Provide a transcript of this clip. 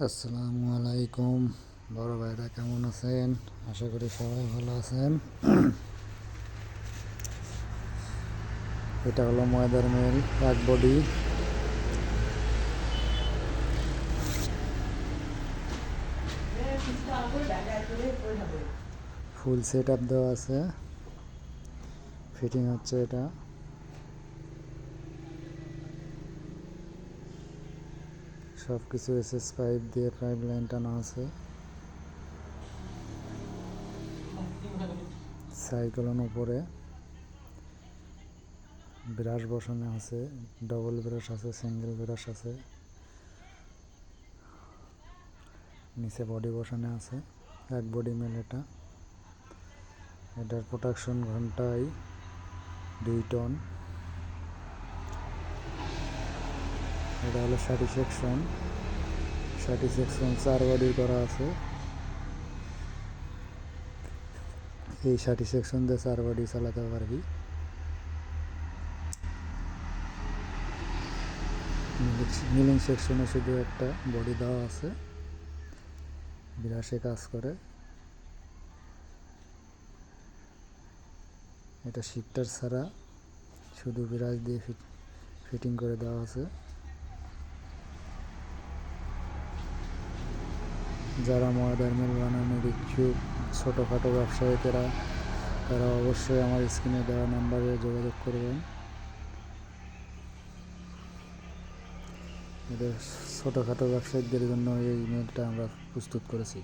আসসালামু আলাইকুম বড় ভাইরা, কেমন আছেন? আশা করি সবাই ভালো আছেন। এটা হলো ময়দার মিল, এক বডি। ফুল সেট আপ দেওয়া আছে, ফিটিং হচ্ছে। এটা সব কিছু এসএস পাইপ দিয়ে পাইপ লাইন টানা আছে। সাইকেলের উপরে ব্রাশ বসানো আছে, ডবল ব্রাশ আছে, সিঙ্গেল ব্রাশ আছে। নিচে বডি বসানো আছে, এক বডি মিল। এটার প্রোডাকশন ঘন্টায় 2 টন। এটা হলো 60 সেকশন। 4 বডি করা আছে। এই 60 সেকশন দিয়ে 4 বডি চালাতে পারবি। মিলিং সেকশনে শুধু একটা বডি দেওয়া আছে, ব্রাশে কাজ করে। এটা শিফটার ছাড়া শুধু ব্রাশ দিয়ে ফিটিং করে দেওয়া আছে। যারা ময়দার মিল বানানোর ইচ্ছুক ছোটোখাটো ব্যবসায়ীরা, তারা অবশ্যই আমার স্ক্রিনে দেওয়া নাম্বারে যোগাযোগ করবেন। এটা ছোটোখাটো ব্যবসায়ীদের জন্য এই মিলটা আমরা প্রস্তুত করেছি।